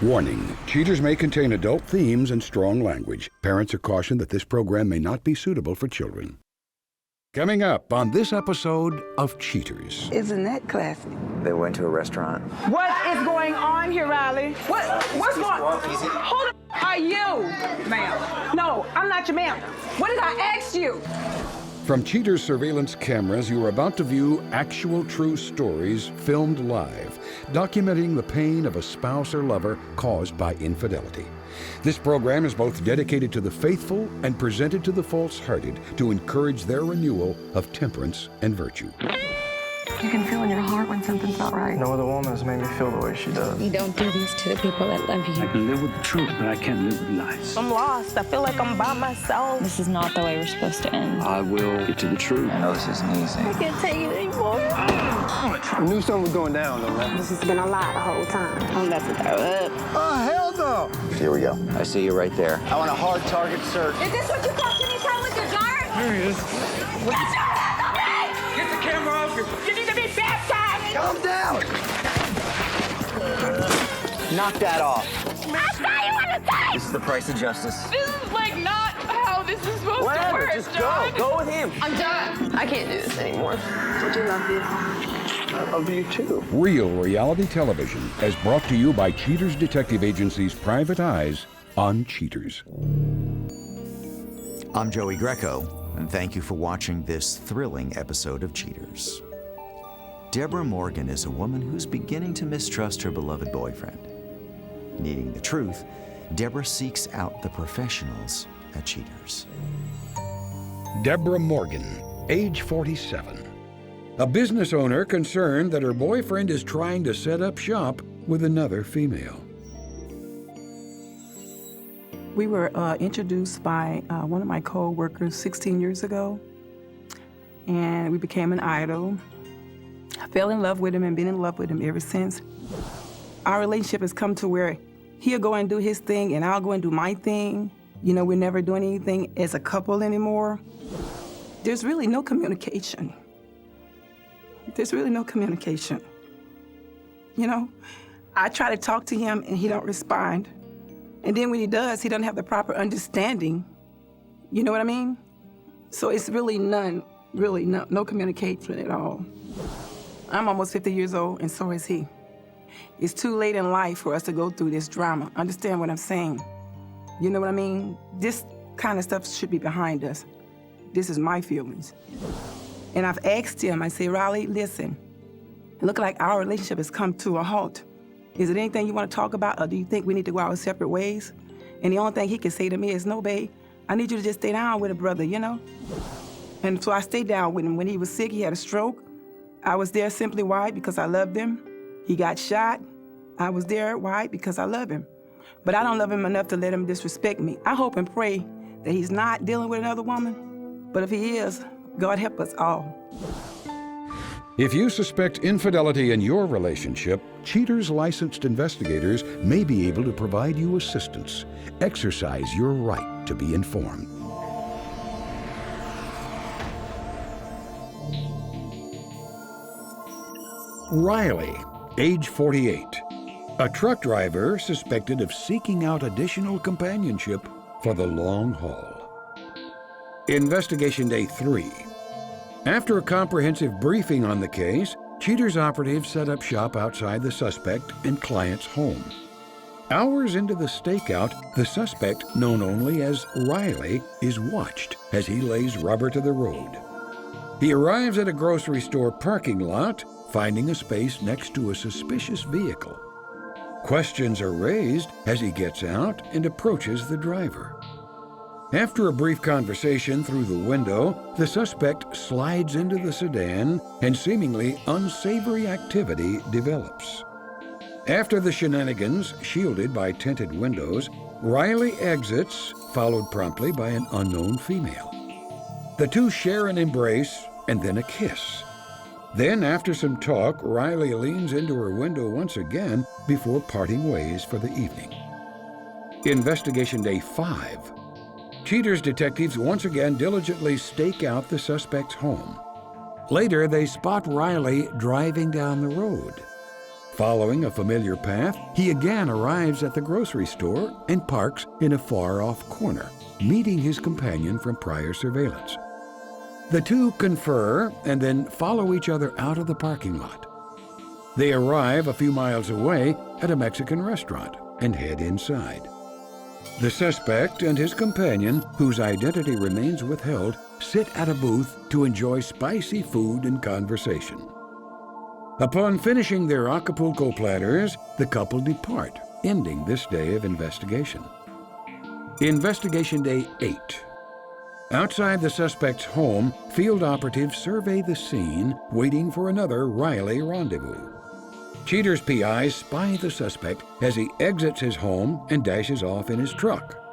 Warning, cheaters may contain adult themes and strong language. Parents are cautioned that this program may not be suitable for children. Coming up on this episode of Cheaters. Isn't that classic? They went to a restaurant. What is going on here, Riley? What's going on? Who the are you, ma'am? No, I'm not your ma'am. What did I ask you? From Cheaters surveillance cameras, you are about to view actual true stories filmed live, documenting the pain of a spouse or lover caused by infidelity. This program is both dedicated to the faithful and presented to the false-hearted to encourage their renewal of temperance and virtue. You can feel in your heart when something's not right. No other woman has made me feel the way she does. You don't do this to the people that love you. I can live with the truth, but I can't live with lies. I'm lost. I feel like I'm by myself. This is not the way we're supposed to end. I will get to the truth. I know this isn't easy. I can't take it anymore. I knew something was going down, though, man. This has been a lie the whole time. I'm about to throw up. Oh, hell no! Here we go. I see you right there. I want a hard target search. Is this what you call any time with your dart? There he is. Get your hands on me! Get the camera off you. You need to be baptized! Calm down. Knock that off. I saw you on the tape! This is the price of justice. This is like not how this is supposed to work, just John. go with him. I'm done. I can't do this anymore. Would you love me? I love you, too. Real reality television is brought to you by Cheaters Detective Agency's Private Eyes on Cheaters. I'm Joey Greco, and thank you for watching this thrilling episode of Cheaters. Deborah Morgan is a woman who's beginning to mistrust her beloved boyfriend. Needing the truth, Deborah seeks out the professionals at Cheaters. Deborah Morgan, age 47. A business owner concerned that her boyfriend is trying to set up shop with another female. We were introduced by one of my co-workers 16 years ago, and we became an idol. I fell in love with him and been in love with him ever since. Our relationship has come to where he'll go and do his thing and I'll go and do my thing. You know, we're never doing anything as a couple anymore. There's really no communication. There's really no communication. You know, I try to talk to him and he don't respond. And then when he does, he doesn't have the proper understanding. You know what I mean? So it's really no communication at all. I'm almost 50 years old, and so is he. It's too late in life for us to go through this drama. Understand what I'm saying? You know what I mean? This kind of stuff should be behind us. This is my feelings. And I've asked him, I say, Riley, listen, it looks like our relationship has come to a halt. Is it anything you want to talk about, or do you think we need to go our separate ways? And the only thing he can say to me is, no, babe, I need you to just stay down with a brother, you know? And so I stayed down with him. When he was sick, he had a stroke. I was there simply why? Because I loved him. He got shot. I was there why? Because I love him. But I don't love him enough to let him disrespect me. I hope and pray that he's not dealing with another woman. But if he is, God help us all. If you suspect infidelity in your relationship, Cheaters licensed investigators may be able to provide you assistance. Exercise your right to be informed. Riley, age 48. A truck driver suspected of seeking out additional companionship for the long haul. Investigation Day 3. After a comprehensive briefing on the case, Cheaters operatives set up shop outside the suspect and client's home. Hours into the stakeout, the suspect, known only as Riley, is watched as he lays rubber to the road. He arrives at a grocery store parking lot, finding a space next to a suspicious vehicle. Questions are raised as he gets out and approaches the driver. After a brief conversation through the window, the suspect slides into the sedan and seemingly unsavory activity develops. After the shenanigans, shielded by tinted windows, Riley exits, followed promptly by an unknown female. The two share an embrace and then a kiss. Then, after some talk, Riley leans into her window once again before parting ways for the evening. Investigation Day 5. Cheaters detectives once again diligently stake out the suspect's home. Later, they spot Riley driving down the road. Following a familiar path, he again arrives at the grocery store and parks in a far-off corner, meeting his companion from prior surveillance. The two confer and then follow each other out of the parking lot. They arrive a few miles away at a Mexican restaurant and head inside. The suspect and his companion, whose identity remains withheld, sit at a booth to enjoy spicy food and conversation. Upon finishing their Acapulco platters, the couple depart, ending this day of investigation. Investigation Day 8. Outside the suspect's home, field operatives survey the scene, waiting for another Riley rendezvous. Cheater's PIs spy the suspect as he exits his home and dashes off in his truck.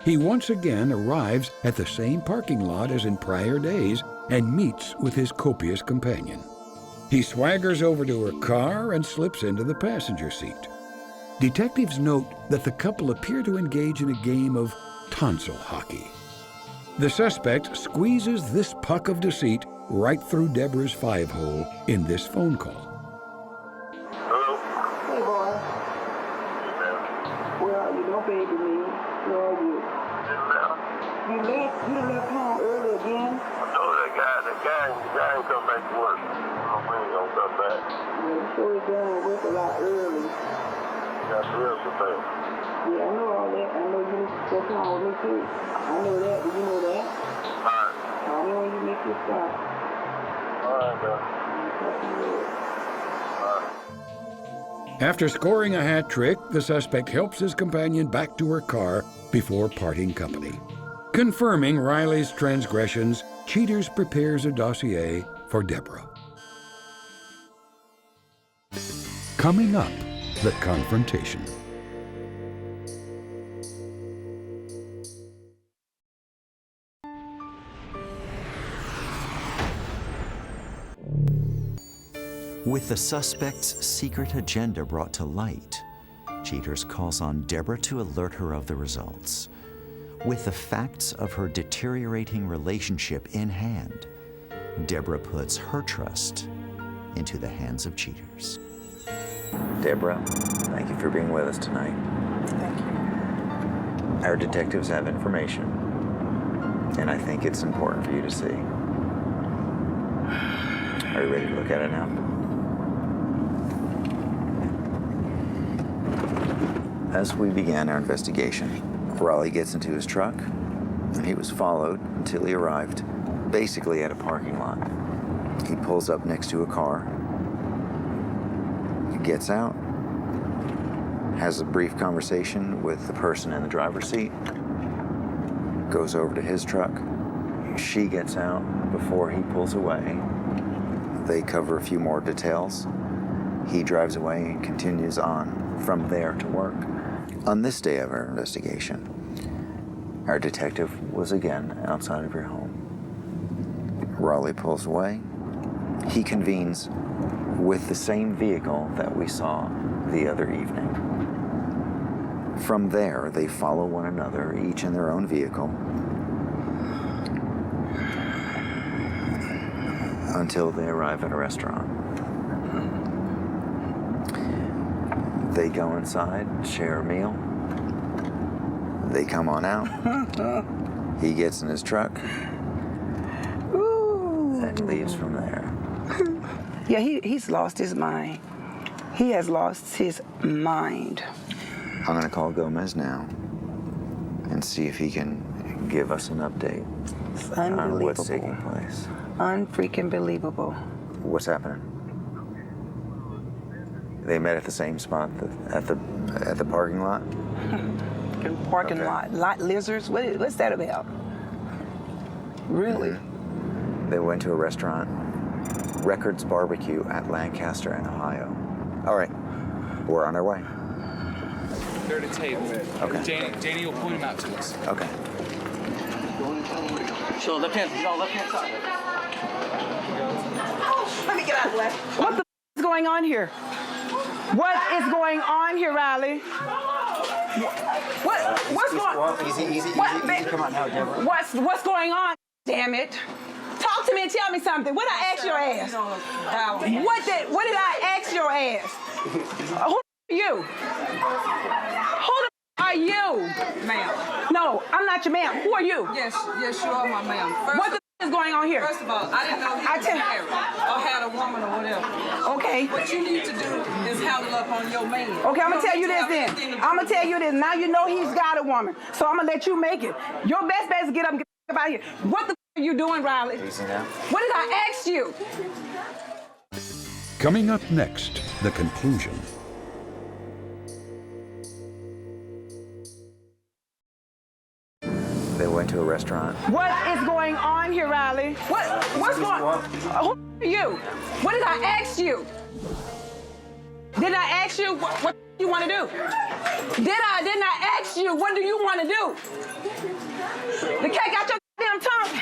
He once again arrives at the same parking lot as in prior days and meets with his copious companion. He swaggers over to her car and slips into the passenger seat. Detectives note that the couple appear to engage in a game of tonsil hockey. The suspect squeezes this puck of deceit right through Deborah's 5-hole in this phone call. Hello? Hey, boy. Where are you? Don't baby me. Where are you? You left home early again? No, the guy ain't come back to work. I'm really gonna come back. Yeah, you sure he's done work a lot early. Got bills to pay. Yeah, I know all that. I know you go home with me too. I know that. Do you know that? Alright. I know when you make your stop. Alright, man. After scoring a hat trick, the suspect helps his companion back to her car before parting company. Confirming Riley's transgressions, Cheaters prepares a dossier for Deborah. Coming up, the confrontation. With the suspect's secret agenda brought to light, Cheaters calls on Deborah to alert her of the results. With the facts of her deteriorating relationship in hand, Deborah puts her trust into the hands of Cheaters. Deborah, thank you for being with us tonight. Thank you. Our detectives have information, and I think it's important for you to see. Are you ready to look at it now? As we began our investigation, Raleigh gets into his truck, and he was followed until he arrived basically at a parking lot. He pulls up next to a car, he gets out, has a brief conversation with the person in the driver's seat, goes over to his truck. She gets out before he pulls away. They cover a few more details. He drives away and continues on from there to work. On this day of our investigation, our detective was again outside of your home. Raleigh pulls away. He convenes with the same vehicle that we saw the other evening. From there, they follow one another, each in their own vehicle, until they arrive at a restaurant. They go inside, share a meal. They come on out. He gets in his truck and leaves from there. Yeah, he's lost his mind. He has lost his mind. I'm going to call Gomez now and see if he can give us an update on what's taking place. Unfreaking believable. What's happening? They met at the same spot at the parking lot? Parking lot lizards? What's that about? Really? Mm-hmm. They went to a restaurant, Records Barbecue at Lancaster in Ohio. All right, we're on our way. They're at a table. Okay. Danny will point him out to us. Okay. So left hand side. Let me get out of the way. What the is going on here? What is going on here, Riley? What's going on? Easy. Come on now, Deborah. What's going on? Damn it! Talk to me and tell me something. What did I ask your ass? What did I ask your ass? Who are you? Who the are you? Ma'am. No, I'm not your ma'am. Who are you? Yes, you are my ma'am. What the is going on here? First of all, I didn't know you was married or had a woman or whatever. Okay. What you need to do is handle up on your man. Okay, I'm going to tell you this then. I'm going to tell you this. Now you know he's got a woman. So I'm going to let you make it. Your best bet is to get up and get out of here. What the are you doing, Riley? What did I ask you? Coming up next, the conclusion. They went to a restaurant. What is going on here, Riley? What's going on? Who are you? What did I ask you? Did I ask you what you want to do? Didn't I ask you what do you want to do? The cat got your damn tongue.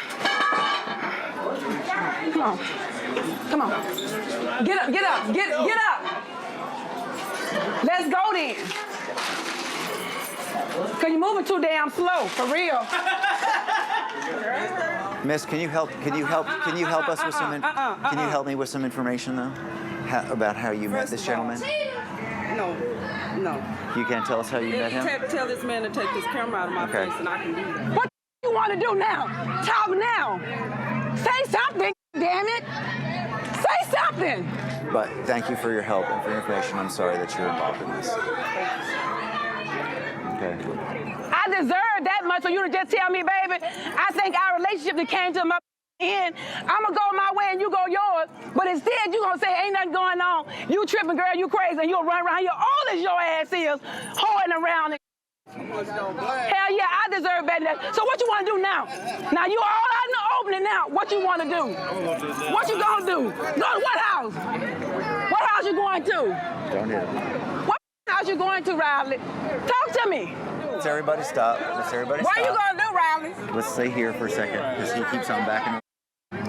Come on. Get up. Let's go then. Cause you're moving too damn slow, for real. Miss, can you help us with some? Can you help me with some information though, about how you met this gentleman? No. You can't tell us how you met him. Tell this man to take this camera out of my face, and I can do that. What you want to do now? Talk now. Say something, damn it. Say something. But thank you for your help and for your information. I'm sorry that you're involved in this. Okay. I deserve that much for you to just tell me, baby. I think our relationship that came to my end, I'm gonna go my way and you go yours. But instead, you gonna say ain't nothing going on. You tripping, girl, you crazy, and you'll run around here all as your ass is, holding around. Hell yeah, I deserve better than that. So what you wanna do now? Now you all out in the opening now. What you wanna do? What you gonna do? Go to what house? What house you going to? Don't hit him. What house you going to, Riley? Talk to me. Let's everybody stop. What are you gonna do, Riley? Let's stay here for a second, because he keeps on backing.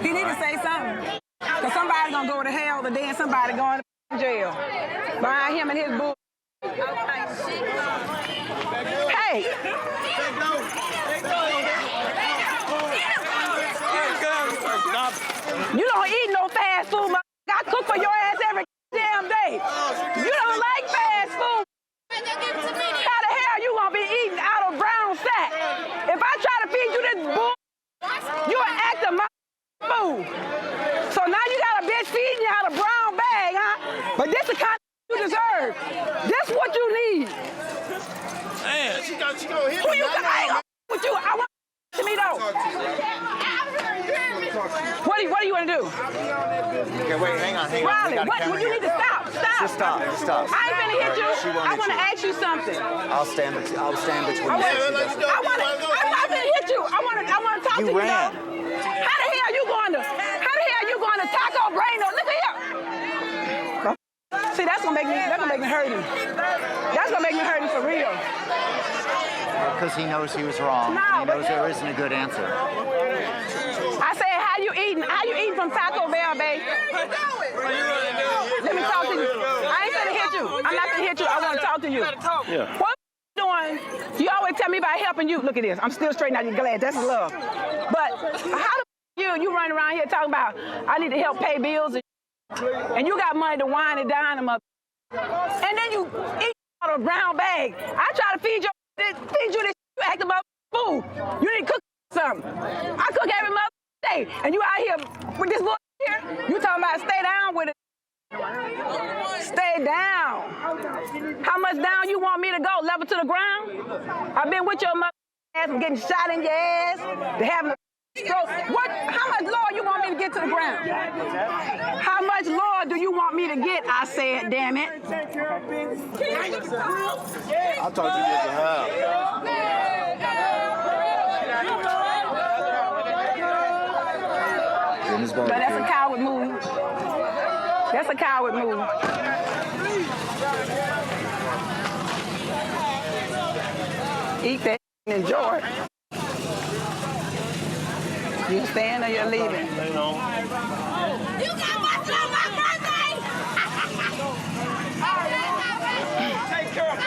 He need to say something. Because somebody's gonna go to hell, but then somebody going to jail. Behind him and his bull. Hey! You don't eat no fast food, I cook for your ass every damn day. You don't like fast food. How the hell you gonna be eating out of brown sack? If I try to feed you this bull, you an act of my food. So now you got a bitch feeding you out of brown bag, huh? But this the kind you deserve. This what you need. Man, she gonna hit Who me. you got? I ain't gonna with you. I want to me though. What do you want to do? Okay, wait, hang on. Riley, what you need to stop. Just stop. I ain't gonna hit you. I want to ask you something. I'll stand between you. I'm not gonna hit you. I want to talk to you. You ran. How the hell you going to Taco Brano? Look at here. See, that's gonna make me hurt him. That's gonna make me hurt him for real. Because he knows he was wrong. No, he knows there isn't a good answer. I said, how you eating from Taco Bell, babe? Let me talk to you. I ain't gonna hit you. I'm not gonna hit you. I want to talk to you. Yeah. What you doing? You always tell me about helping you. Look at this. I'm still straightening out your glass. That's love. But how the you running around here talking about I need to help pay bills and you got money to wine and dine them up, and then you eat out of a brown bag. I try to feed you this, you acting about food. You need to cook something. I cook every mother day, and you out here with this bull here. You talking about stay down with it. Stay down. How much down you want me to go? Level to the ground? I've been with your mother ass from getting shot in your ass to having a stroke. What? How much lower you want me to get to the ground? How much lower do you want me to get? I said, damn it. I'll talk to you at the house. But that's a coward move. That's a coward move. Eat that and enjoy it. You staying or you're leaving? You got busted on my birthday! Take care of me.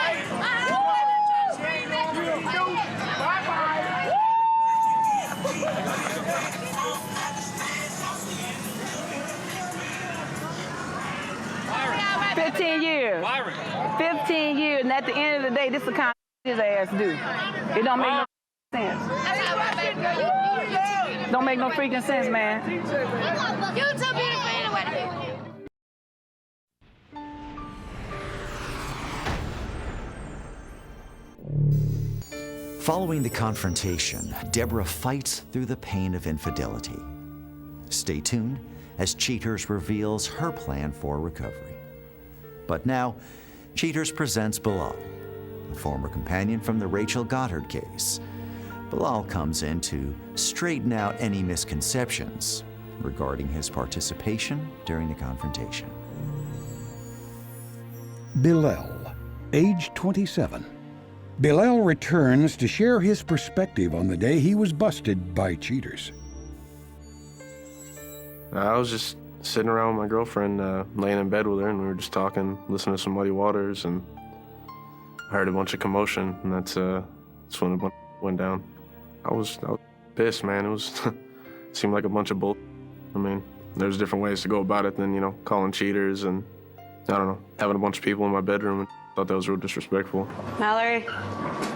15 years. 15 years, and at the end of the day, this is the kind of his ass do. It don't make no sense. Don't make no freaking sense, man. You too beautiful anyway. Following the confrontation, Deborah fights through the pain of infidelity. Stay tuned as Cheaters reveals her plan for recovery. But now, Cheaters presents Bilal, a former companion from the Rachel Goddard case. Bilal comes in to straighten out any misconceptions regarding his participation during the confrontation. Bilal, age 27. Bilal returns to share his perspective on the day he was busted by cheaters. I was just sitting around with my girlfriend, laying in bed with her, and we were just talking, listening to some Muddy Waters, and I heard a bunch of commotion, and that's when a bunch went down. I was pissed, man. It was seemed like a bunch of bull. I mean, there's different ways to go about it than, you know, calling cheaters and, I don't know, having a bunch of people in my bedroom. And thought that was real disrespectful. Mallory?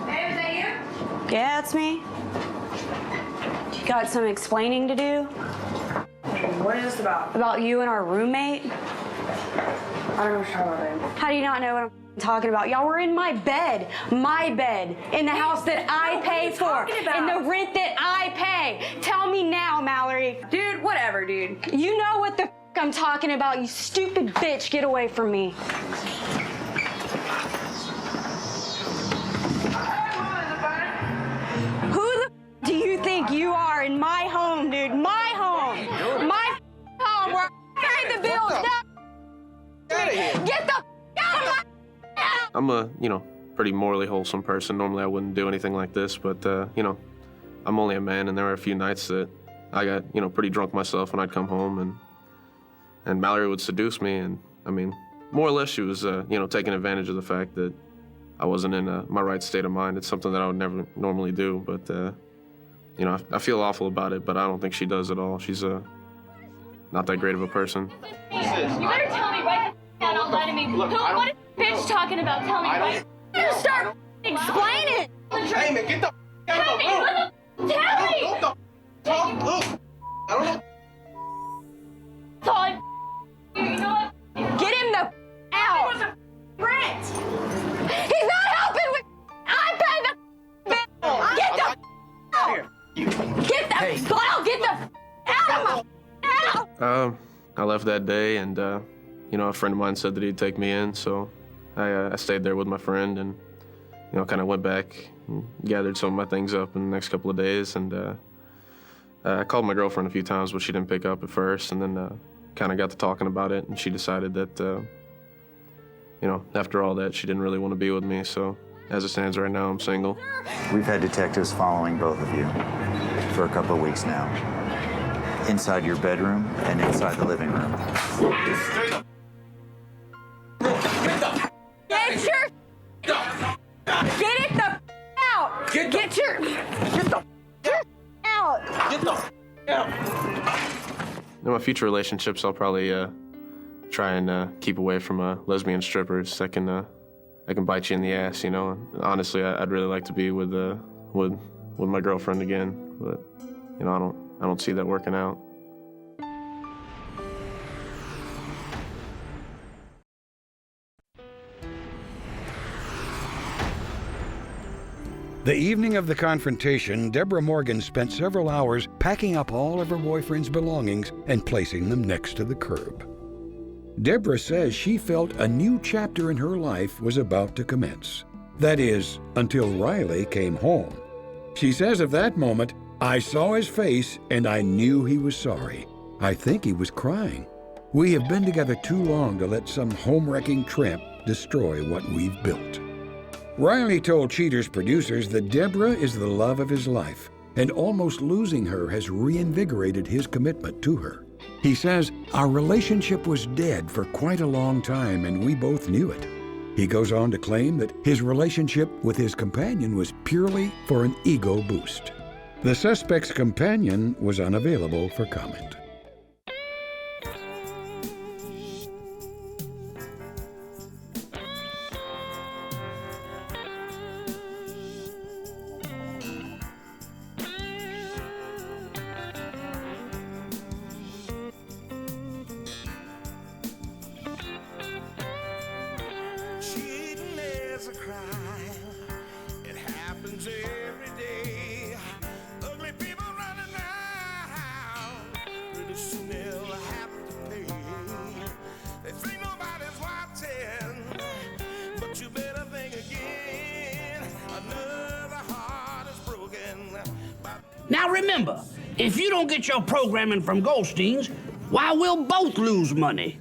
Hey, is that you? Yeah, it's me. You got some explaining to do? What is this about? About you and our roommate? I don't know what you're talking about, babe. How do you not know what I'm talking about? Y'all were in my bed, in the house that I pay for, in the rent that I pay. Tell me now, Mallory. Dude, whatever, dude. You know what the I'm talking about, you stupid bitch. Get away from me. Do you think you are in my home, dude? My home. My home where I pay the bills. Get the out of my house. I'm a, pretty morally wholesome person. Normally I wouldn't do anything like this, but, I'm only a man, and there were a few nights that I got, pretty drunk myself when I'd come home, and Mallory would seduce me, and, I mean, more or less she was, taking advantage of the fact that I wasn't in my right state of mind. It's something that I would never normally do, but, I feel awful about it, but I don't think she does at all. She's not that great of a person. You better tell me right now, don't lie to me. What is bitch talking about? Tell me right now. You start explaining. Hey, man, get the out of the room. Tell me. Don't talk, look. I don't know. Todd, you know what? Get him the out. Brent. He's not helping with. I pay the bill. Get the out. Get the Bilal, get the out of my house. I left that day, and, a friend of mine said that he'd take me in, so I stayed there with my friend and, kind of went back and gathered some of my things up in the next couple of days, and I called my girlfriend a few times, but she didn't pick up at first, and then kind of got to talking about it, and she decided that, after all that, she didn't really want to be with me, so as it stands right now, I'm single. We've had detectives following both of you for a couple of weeks now. Inside your bedroom and inside the living room. Get it the out. Get the out. In my future relationships, I'll probably try and keep away from lesbian strippers. I can bite you in the ass, Honestly, I'd really like to be with my girlfriend again, but I don't see that working out. The evening of the confrontation, Deborah Morgan spent several hours packing up all of her boyfriend's belongings and placing them next to the curb. Deborah says she felt a new chapter in her life was about to commence. That is, until Riley came home. She says of that moment, "I saw his face and I knew he was sorry. I think he was crying. We have been together too long to let some home-wrecking tramp destroy what we've built." Riley told Cheaters producers that Deborah is the love of his life, and almost losing her has reinvigorated his commitment to her. He says, "Our relationship was dead for quite a long time, and we both knew it." He goes on to claim that his relationship with his companion was purely for an ego boost. The suspect's companion was unavailable for comment. Now remember, if you don't get your programming from Goldstein's, why, we'll both lose money.